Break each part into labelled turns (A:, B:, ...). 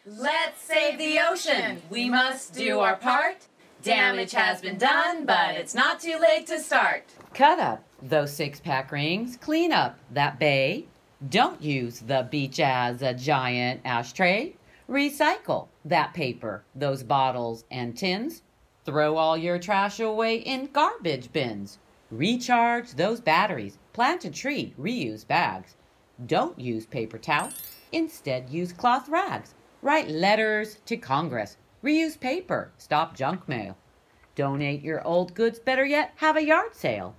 A: Let's save the ocean. We must do our part. Damage has been done, but it's not too late to start.
B: Cut up those six-pack rings. Clean up that bay. Don't use the beach as a giant ashtray. Recycle that paper, those bottles and tins. Throw all your trash away in garbage bins. Recharge those batteries. Plant a tree. Reuse bags. Don't use paper towels. Instead, use cloth rags. Write letters to Congress. Reuse paper. Stop junk mail. Donate your old goods. Better yet, have a yard sale.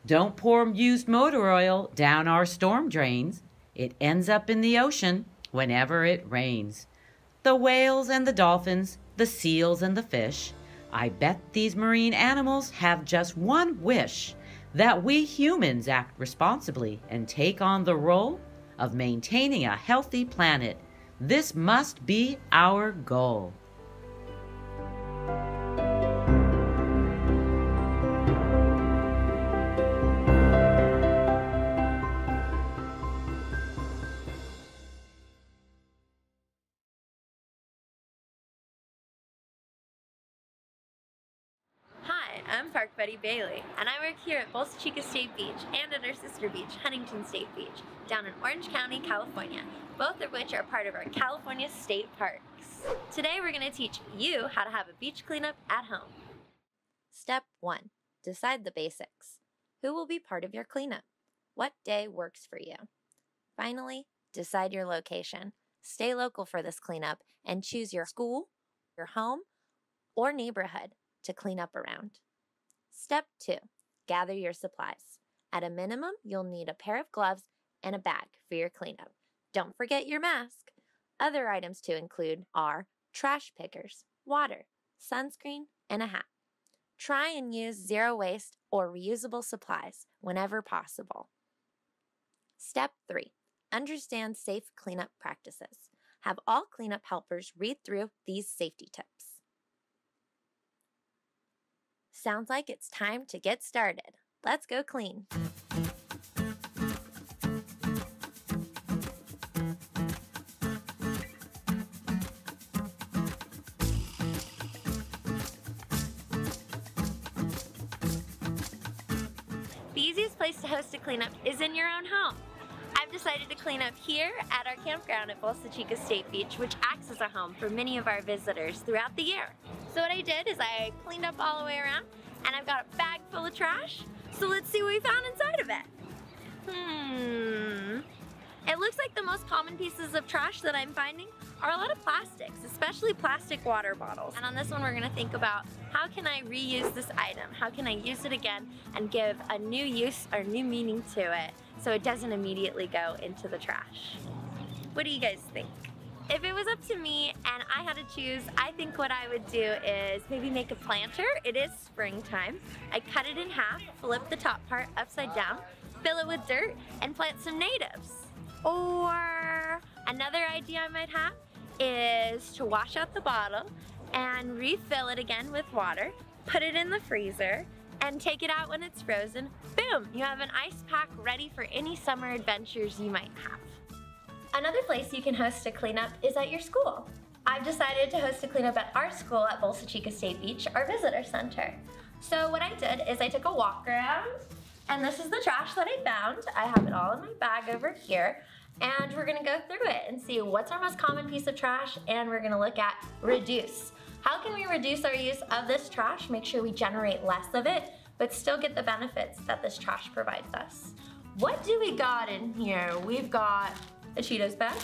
B: Don't pour used motor oil down our storm drains. It ends up in the ocean whenever it rains. The whales and the dolphins, the seals and the fish. I bet these marine animals have just one wish, that we humans act responsibly and take on the role of maintaining a healthy planet. This must be our goal.
C: I'm Park Buddy Bailey, and I work here at Doheny State Beach and at our sister beach, Huntington State Beach, down in Orange County, California, both of which are part of our California State Parks. Today we're going to teach you how to have a beach cleanup at home. Step 1. Decide the basics. Who will be part of your cleanup? What day works for you? Finally, decide your location. Stay local for this cleanup and choose your school, your home, or neighborhood to clean up around. Step 2. Gather your supplies. At a minimum, you'll need a pair of gloves and a bag for your cleanup. Don't forget your mask. Other items to include are trash pickers, water, sunscreen, and a hat. Try and use zero waste or reusable supplies whenever possible. Step 3. Understand safe cleanup practices. Have all cleanup helpers read through these safety tips. Sounds like it's time to get started. Let's go clean. The easiest place to host a cleanup is in your own home. I've decided to clean up here at our campground at Doheny State Beach, which acts as a home for many of our visitors throughout the year. So what I did is I cleaned up all the way around, and I've got a bag full of trash. So let's see what we found inside of it. It looks like the most common pieces of trash that I'm finding are a lot of plastics, especially plastic water bottles. And on this one, we're gonna think about how can I reuse this item? How can I use it again and give a new use or new meaning to it so it doesn't immediately go into the trash? What do you guys think? If it was up to me and I had to choose, I think what I would do is maybe make a planter. It is springtime. I cut it in half, flip the top part upside down, fill it with dirt, and plant some natives. Or another idea I might have is to wash out the bottle and refill it again with water, put it in the freezer, and take it out when it's frozen. Boom! You have an ice pack ready for any summer adventures you might have. Another place you can host a cleanup is at your school. I've decided to host a cleanup at our school at Doheny State Beach, our visitor center. So what I did is I took a walk around, and this is the trash that I found. I have it all in my bag over here, and we're gonna go through it and see what's our most common piece of trash, and we're gonna look at reduce. How can we reduce our use of this trash, make sure we generate less of it, but still get the benefits that this trash provides us? What do we got in here? We've got a Cheetos bag.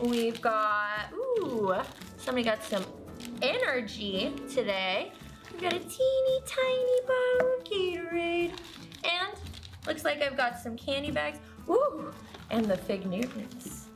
C: We've got, somebody got some energy today. We've got a teeny tiny bottle of Gatorade. And looks like I've got some candy bags. And the Fig Newtons.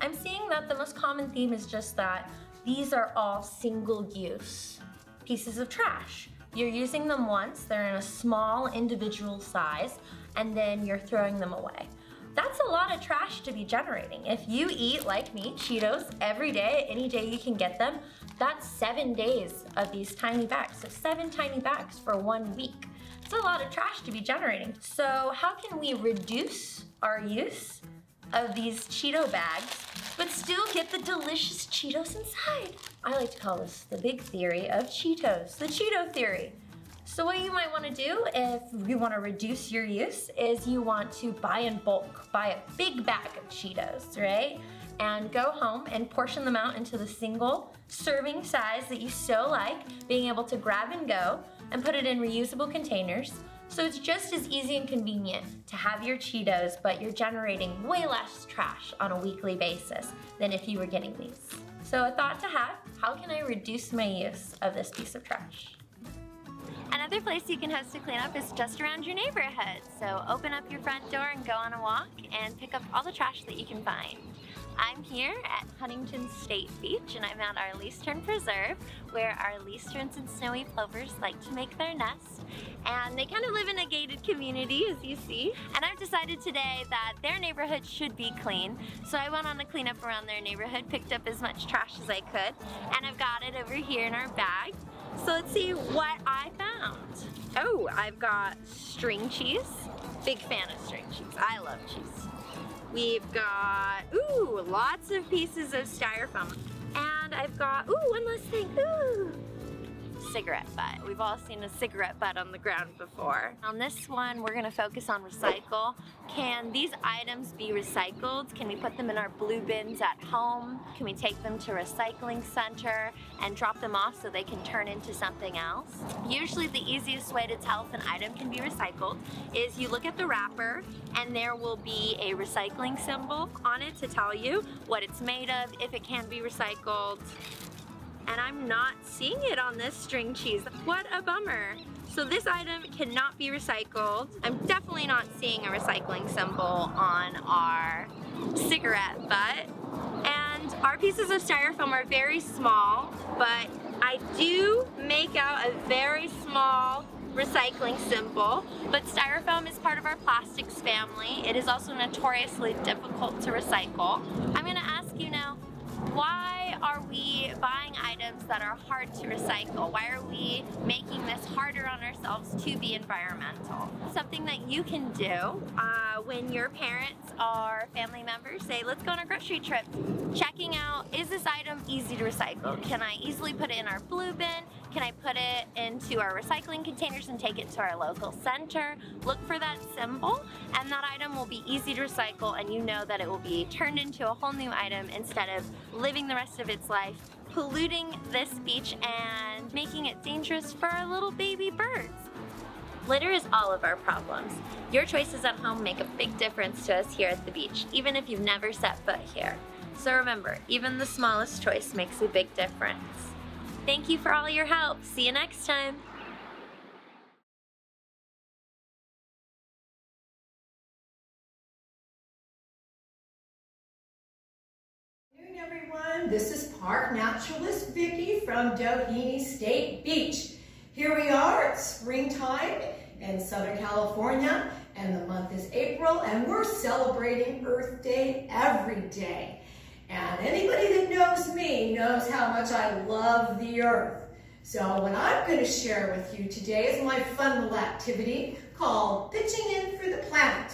C: I'm seeing that the most common theme is just that these are all single-use pieces of trash. You're using them once, they're in a small individual size, and then you're throwing them away. That's a lot of trash to be generating. If you eat, like me, Cheetos every day, any day you can get them, that's 7 days of these tiny bags. So 7 tiny bags for 1 week. It's a lot of trash to be generating. So how can we reduce our use of these Cheeto bags but still get the delicious Cheetos inside. I like to call this the big theory of Cheetos, the Cheeto theory. So what you might want to do if you want to reduce your use is you want to buy in bulk, buy a big bag of Cheetos, right? And go home and portion them out into the single serving size that you so like, being able to grab and go and put it in reusable containers. So it's just as easy and convenient to have your Cheetos, but you're generating way less trash on a weekly basis than if you were getting these. So a thought to have, how can I reduce my use of this piece of trash? Another place you can host a cleanup is just around your neighborhood. So open up your front door and go on a walk and pick up all the trash that you can find. I'm here at Doheny State Beach, and I'm at our Leastern Preserve, where our Leasterns and snowy plovers like to make their nest. And they kind of live in a gated community, as you see. And I've decided today that their neighborhood should be clean. So I went on a cleanup around their neighborhood, picked up as much trash as I could, and I've got it over here in our bag. So let's see what I found. Oh, I've got string cheese. Big fan of string cheese. I love cheese. We've got, ooh, lots of pieces of styrofoam. And I've got, ooh, one last thing, ooh, cigarette butt. We've all seen a cigarette butt on the ground before. On this one, we're gonna focus on recycle. Can these items be recycled? Can we put them in our blue bins at home? Can we take them to a recycling center and drop them off so they can turn into something else? Usually the easiest way to tell if an item can be recycled is you look at the wrapper and there will be a recycling symbol on it to tell you what it's made of, if it can be recycled. And I'm not seeing it on this string cheese. What a bummer. So this item cannot be recycled. I'm definitely not seeing a recycling symbol on our cigarette butt. And our pieces of styrofoam are very small, but I do make out a very small recycling symbol. But styrofoam is part of our plastics family. It is also notoriously difficult to recycle. I'm gonna ask you now, why are we buying items that are hard to recycle? Why are we making this harder on ourselves to be environmental? Something that you can do when your parents or family members say, let's go on a grocery trip, checking out, is this item easy to recycle? Can I easily put it in our blue bin? Can I put it into our recycling containers and take it to our local center? Look for that symbol, and that item will be easy to recycle, and you know that it will be turned into a whole new item instead of living the rest of its life polluting this beach and making it dangerous for our little baby birds. Litter is all of our problems. Your choices at home make a big difference to us here at the beach, even if you've never set foot here. So remember, even the smallest choice makes a big difference. Thank you for all your help. See you next time.
D: Good afternoon, everyone. This is Park Naturalist Vicki from Doheny State Beach. Here we are, it's springtime in Southern California, and the month is April, and we're celebrating Earth Day every day. And anybody that knows me knows how much I love the earth. So what I'm going to share with you today is my fun little activity called Pitching In for the Planet.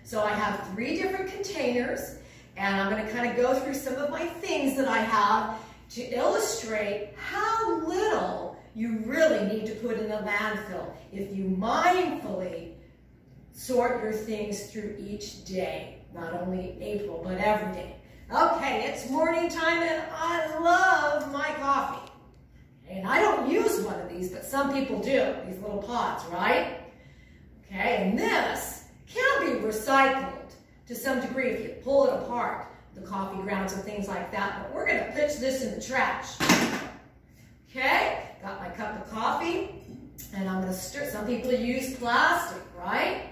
D: So I have 3 different containers, and I'm going to kind of go through some of my things that I have to illustrate how little you really need to put in a landfill if you mindfully sort your things through each day, not only April, but every day. Okay, it's morning time and I love my coffee. And I don't use one of these, but some people do, these little pots, right? Okay, and this can be recycled to some degree if you pull it apart, the coffee grounds and things like that, but we're gonna pitch this in the trash. Okay, got my cup of coffee, and I'm gonna stir. Some people use plastic, right?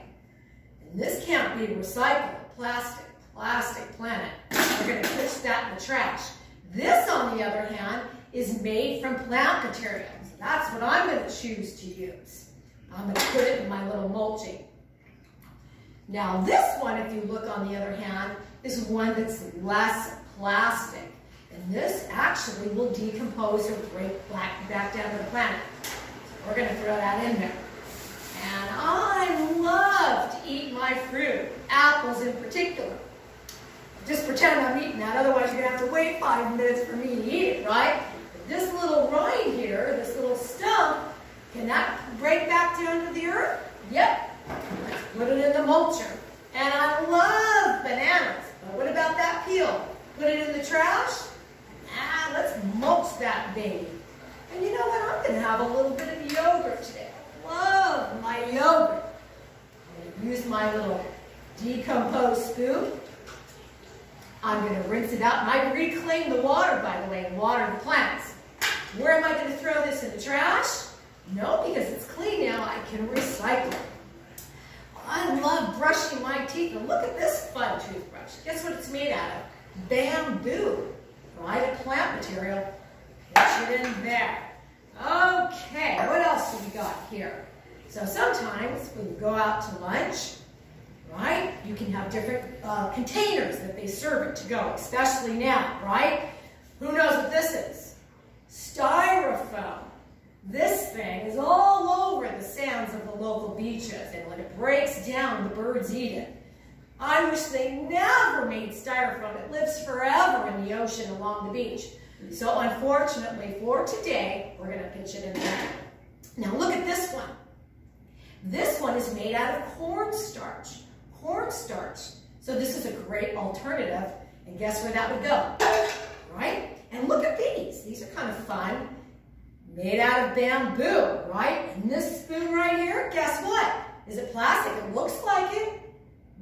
D: And this can't be recycled, plastic planet. We're gonna pitch that in the trash. This, on the other hand, is made from plant materials. That's what I'm gonna choose to use. I'm gonna put it in my little mulching. Now this one, if you look on the other hand, is one that's less plastic. And this actually will decompose or break back down to the planet. So we're gonna throw that in there. And I love to eat my fruit, apples in particular. Just pretend I'm eating that, otherwise you're gonna have to wait 5 minutes for me to eat it, right? This little rind here, this little stump, can that break back down to the earth? Yep. Let's put it in the mulcher. And I love bananas, but what about that peel? Put it in the trash? Nah, let's mulch that baby. And you know what? I'm going to have a little bit of yogurt today. I love my yogurt. I'm going to use my little decomposed spoon. I'm going to rinse it out. And I reclaim the water, by the way, and water the plants. Where am I going to throw this in the trash? No, because it's clean now. I can recycle it. I love brushing my teeth. And look at this fun toothbrush. Guess what it's made out of? Bamboo. Right? A plant material. Pitch it in there. Okay, what else do we got here? So sometimes when you go out to lunch, right, you can have different containers that they serve it to go, especially now, right? Who knows what this is? Styrofoam. This thing is all over the sands of the local beaches, and when it breaks down, the birds eat it. I wish they never made styrofoam. It lives forever in the ocean along the beach. So unfortunately for today, we're going to pitch it in there. Now look at this one. This one is made out of cornstarch. Cornstarch. So this is a great alternative. And guess where that would go? Right? And look at these. These are kind of fun. Made out of bamboo, right? And this spoon right here, guess what? Is it plastic? It looks like it.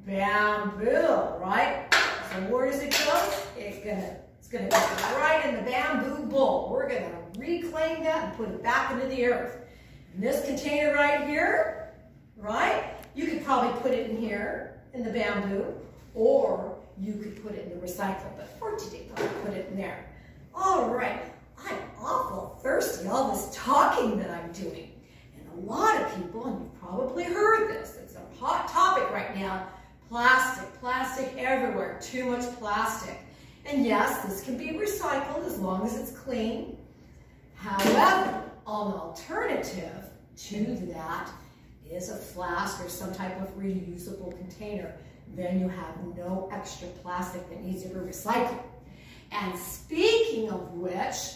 D: Bamboo, right? So where does it go? It's gonna go right in the bamboo bowl. We're gonna reclaim that and put it back into the earth. And this container right here, right? You could probably put it in here, in the bamboo, or you could put it in the recycle. But for today, I'll put it in there. All right, I'm awful thirsty, all this talking that I'm doing. And a lot of people, and you've probably heard this, it's a hot topic right now, plastic everywhere, too much plastic. And yes, this can be recycled as long as it's clean. However, an alternative to that is a flask or some type of reusable container. Then you have no extra plastic that needs to be recycled. And speaking of which,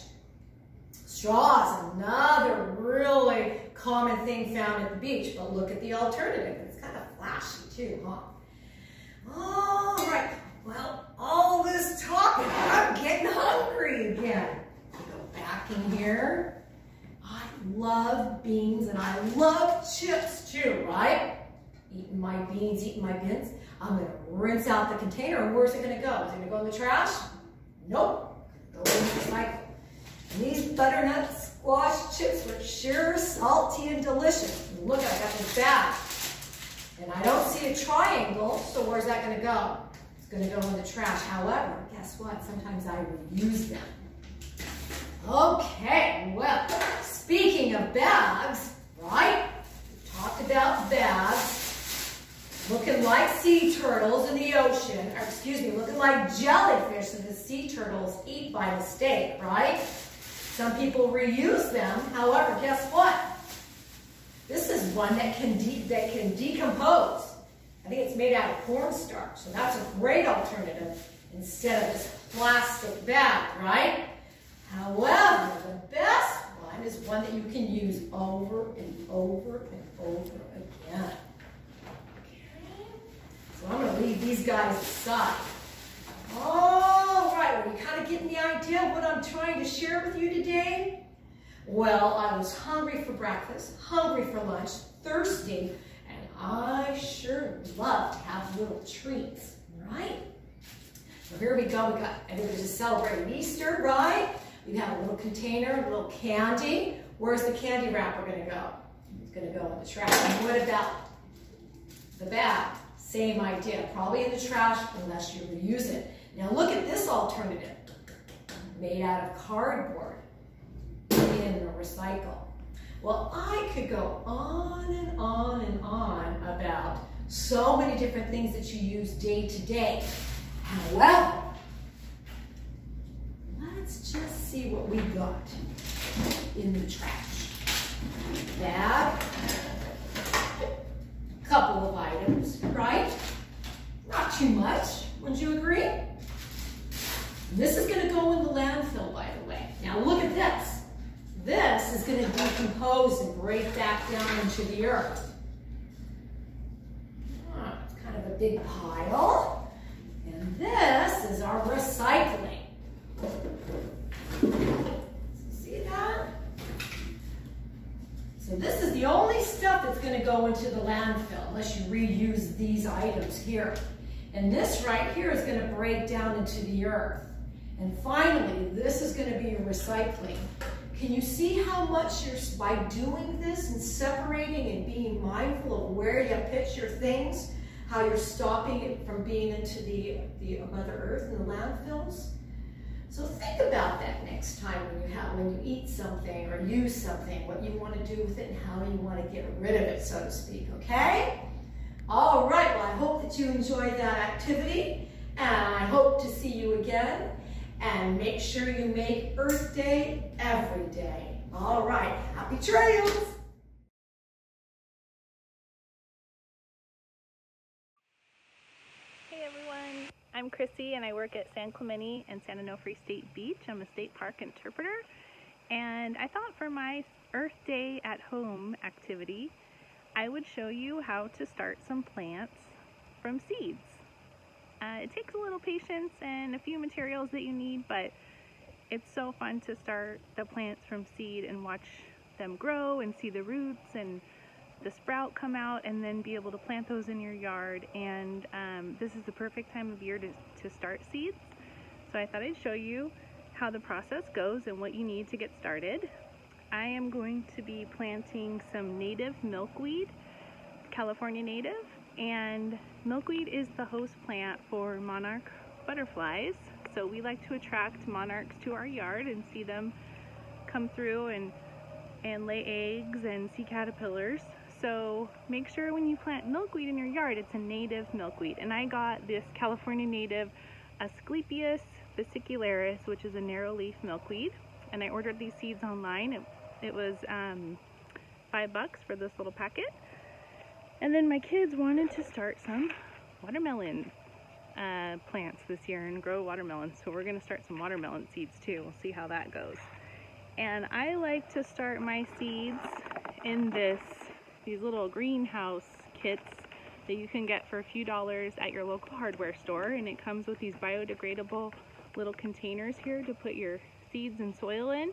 D: straw is another really common thing found at the beach. But look at the alternative. It's kind of flashy too, huh? All right. Well, all this talking, I'm getting hungry again. I go back in here. I love beans and I love chips too, right? Eating my beans, eating my beans. I'm going to rinse out the container. And where's it going to go? Is it going to go in the trash? Nope. Go in the recycle. And these butternut squash chips were sure salty and delicious. And look, I got this bag. And I don't see a triangle, so where's that going to go? It's going to go in the trash. However, guess what? Sometimes I reuse them. Okay, well, speaking of bags, right? We talked about bags looking like sea turtles in the ocean, or excuse me, looking like jellyfish that the sea turtles eat by mistake, right? Some people reuse them. However, guess what? This is one that can decompose. I think it's made out of cornstarch, so that's a great alternative instead of this plastic bag, right? However, the best one is one that you can use over and over and over again. Okay. So I'm going to leave these guys aside. All right, well, you kind of getting the idea of what I'm trying to share with you today? Well, I was hungry for breakfast, hungry for lunch, thirsty, and I sure love to have little treats, right? So here we go. We got, everybody's just celebrating Easter, right? We have a little container, a little candy. Where's the candy wrapper going to go? It's going to go in the trash. And what about the bag? Same idea. Probably in the trash unless you reuse it. Now look at this alternative. Made out of cardboard. In a recycle. Well, I could go on and on and on about so many different things that you use day to day. However, let's just see what we got in the trash. Bag, couple of items, right? Not too much, wouldn't you agree? this is going to decompose and break back down into the earth. It's kind of a big pile. And this is our recycling. See that? So this is the only stuff that's going to go into the landfill unless you reuse these items here. And this right here is going to break down into the earth. And finally, this is going to be your recycling. Can you see how much by doing this and separating and being mindful of where you pitch your things, how you're stopping it from being into the Mother Earth and the landfills? So think about that next time when you eat something or use something, what you want to do with it and how you want to get rid of it, so to speak, okay? All right, well, I hope that you enjoyed that activity, and I hope to see you again. And make sure you make Earth Day every day. All right, happy trails!
E: Hey everyone, I'm Chrissy and I work at San Clemente and San Onofre State Beach. I'm a state park interpreter. And I thought for my Earth Day at home activity, I would show you how to start some plants from seeds. It takes a little patience and a few materials that you need, but it's so fun to start the plants from seed and watch them grow and see the roots and the sprout come out and then be able to plant those in your yard. And this is the perfect time of year to start seeds. So I thought I'd show you how the process goes and what you need to get started. I am going to be planting some native milkweed, California native. And milkweed is the host plant for monarch butterflies. So we like to attract monarchs to our yard and see them come through and lay eggs and see caterpillars. So make sure when you plant milkweed in your yard, it's a native milkweed. And I got this California native Asclepias vesicularis, which is a narrow leaf milkweed. And I ordered these seeds online. It was $5 for this little packet. And then my kids wanted to start some watermelon plants this year and grow watermelons. So we're going to start some watermelon seeds too. We'll see how that goes. And I like to start my seeds in these little greenhouse kits that you can get for a few dollars at your local hardware store. And it comes with these biodegradable little containers here to put your seeds and soil in.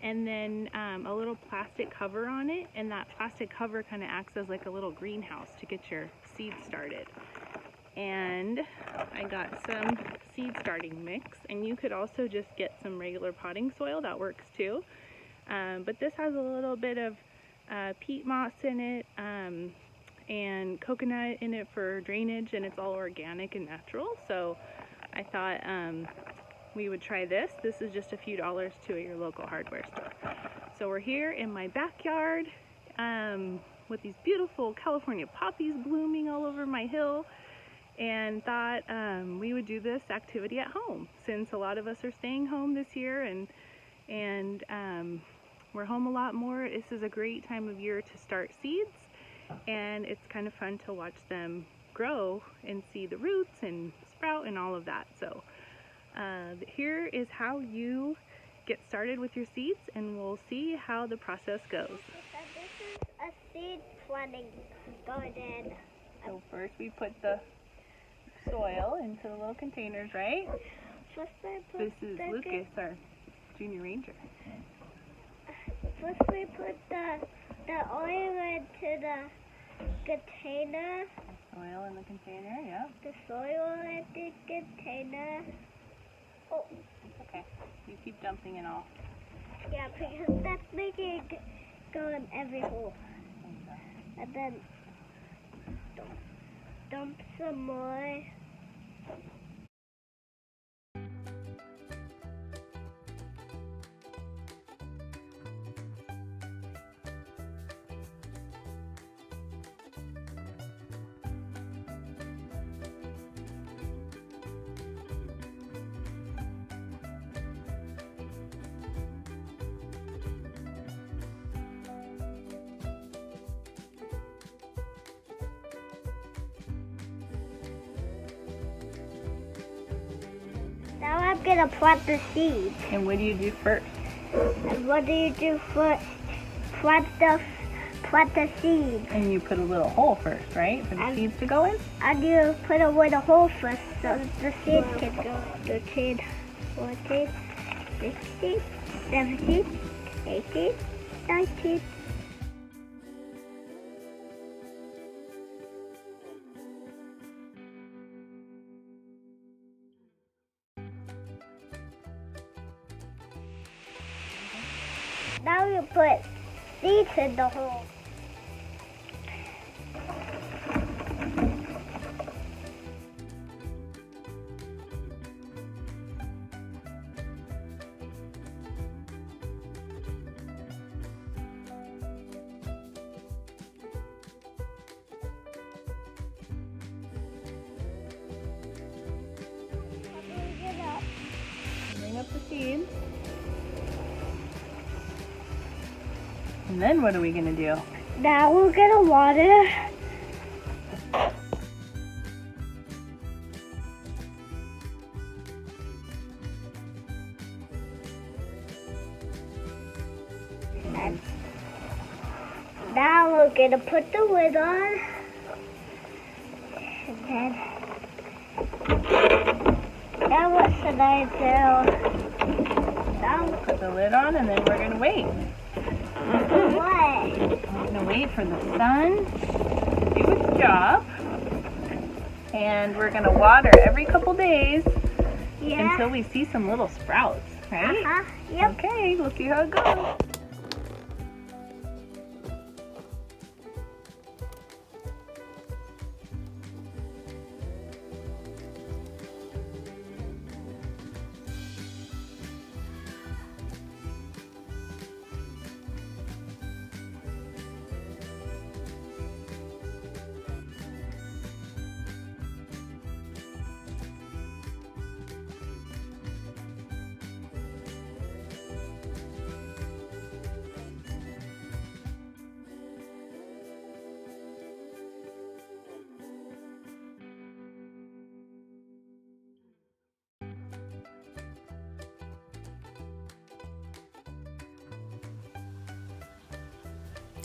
E: And then a little plastic cover on it, and that plastic cover kind of acts as like a little greenhouse to get your seeds started. And I got some seed starting mix, and you could also just get some regular potting soil, that works too. But this has a little bit of peat moss in it and coconut in it for drainage, and it's all organic and natural. So I thought we would try this. This is just a few dollars to at your local hardware store. So we're here in my backyard with these beautiful California poppies blooming all over my hill, and thought we would do this activity at home since a lot of us are staying home this year and we're home a lot more. This is a great time of year to start seeds, and it's kind of fun to watch them grow and see the roots and sprout and all of that. So here is how you get started with your seeds, and we'll see how the process goes.
F: This is a seed planting garden.
E: So first we put the soil into the little containers, right?
F: First
E: This is Lucas, our junior ranger.
F: First we put the oil into the container.
E: Soil in the container, yeah.
F: The soil in the container. Oh.
E: Okay, you keep dumping it all.
F: Yeah, because that's making it go in every hole.
E: Okay.
F: And then dump some more. Now I'm gonna plant the seeds.
E: And what do you do first?
F: And what do you do first? plant the seeds.
E: And you put a little hole first, right? For the seeds to go in?
F: And you put a little hole first so the seeds can go. 13, 14, 16, 17, 18, 19. Now you put seeds in the hole.
E: Bring up the seeds. And then what are we gonna do?
F: Now we're gonna water. And now we're gonna put the lid on. And then, now what should I do? Now
E: Put the lid on and then we're gonna wait.
F: what?
E: We're gonna wait for the sun to do its job. And we're gonna water every couple days
F: Yeah.
E: until we see some little sprouts, right?
F: Yep.
E: Okay, we'll see how it goes.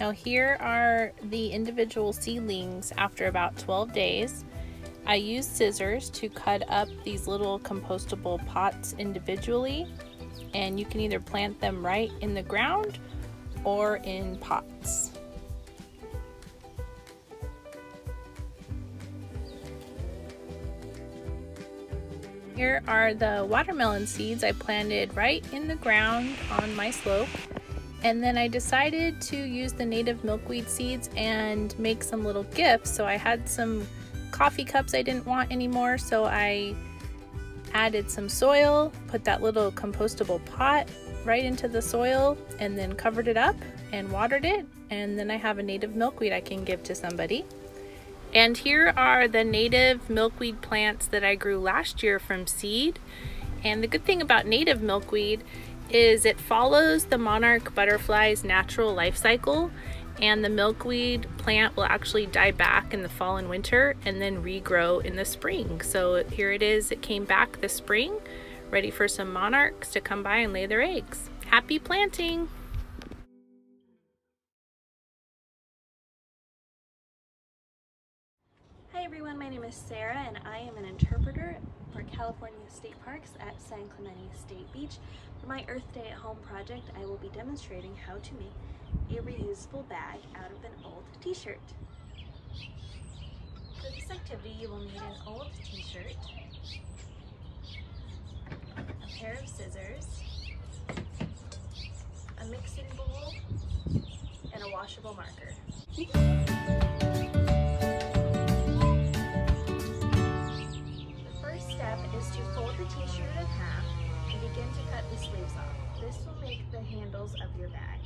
E: Now here are the individual seedlings after about 12 days. I used scissors to cut up these little compostable pots individually, and you can either plant them right in the ground or in pots. Here are the watermelon seeds I planted right in the ground on my slope. And then I decided to use the native milkweed seeds and make some little gifts. So I had some coffee cups I didn't want anymore, so I added some soil, put that little compostable pot right into the soil, and then covered it up and watered it. And then I have a native milkweed I can give to somebody. And here are the native milkweed plants that I grew last year from seed. And the good thing about native milkweed is it follows the monarch butterfly's natural life cycle, and the milkweed plant will actually die back in the fall and winter and then regrow in the spring. So here it is, it came back this spring, ready for some monarchs to come by and lay their eggs. Happy planting!
G: Hi everyone, my name is Sarah and I am an interpreter for California State Parks at San Clemente State Beach. For my Earth Day at Home project, I will be demonstrating how to make a reusable bag out of an old t-shirt. For this activity, you will need an old t-shirt, a pair of scissors, a mixing bowl, and a washable marker. Is to fold the t-shirt in half and begin to cut the sleeves off. This will make the handles of your bag.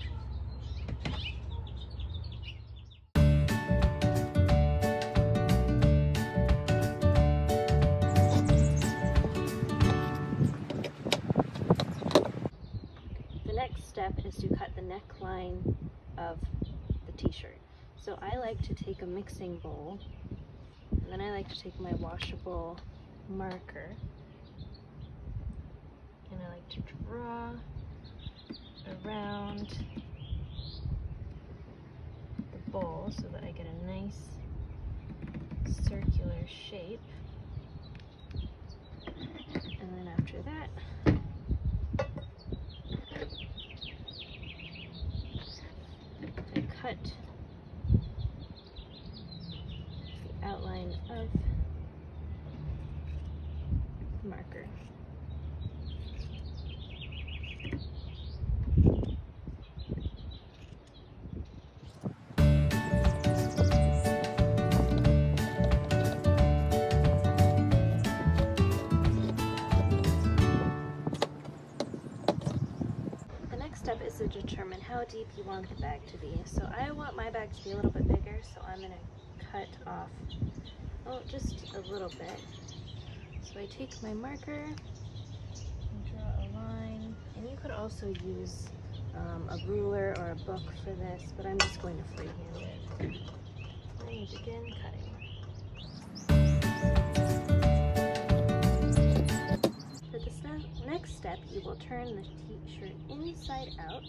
G: The next step is to cut the neckline of the t-shirt. So I like to take a mixing bowl, and then I like to take my washable marker, and I like to draw around middle so that I get a nice circular shape. And then after that, I cut the outline of the marker. Step is to determine how deep you want the bag to be. So I want my bag to be a little bit bigger, so I'm going to cut off, oh, just a little bit. So I take my marker and draw a line, and you could also use a ruler or a book for this, but I'm just going to freehand it. And you begin cutting. For this next step, you will turn the t-shirt inside out.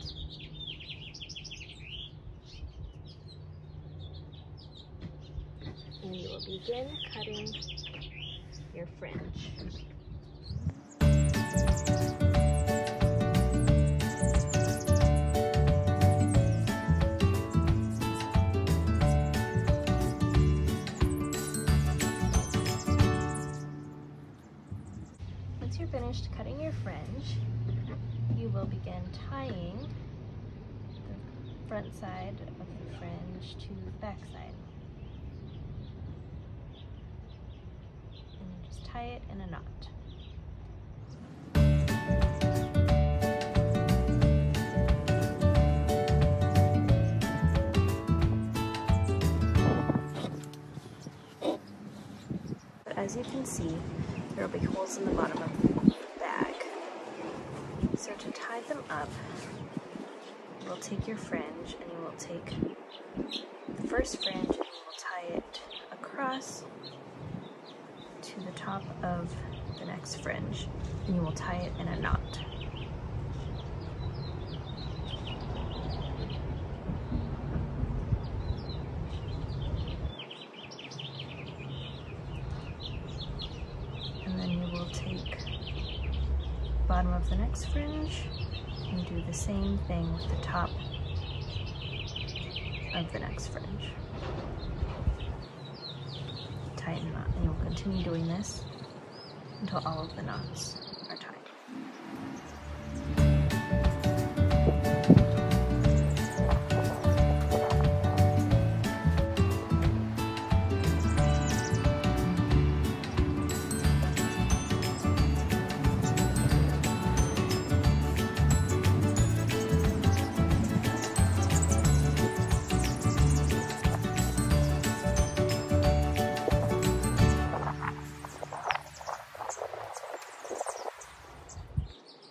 G: And you will begin cutting your fringe. Once you're finished cutting your fringe, you will begin tying the front side of the fringe to the back side. And you just tie it in a knot. But as you can see, there will be holes in the bottom of the bag. So to tie them up, you will take your fringe and you will take the first fringe and you will tie it across to the top of the next fringe, and you will tie it in a knot. And then you will take the bottom of the next fringe and do the same thing with the top of the next fringe. Tie it in a knot, and you'll continue doing this until all of the knots are tied.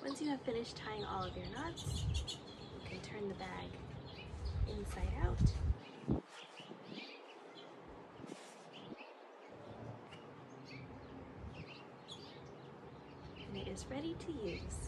G: Once you have finished tying all of your knots, you can turn the bag inside out. And it is ready to use.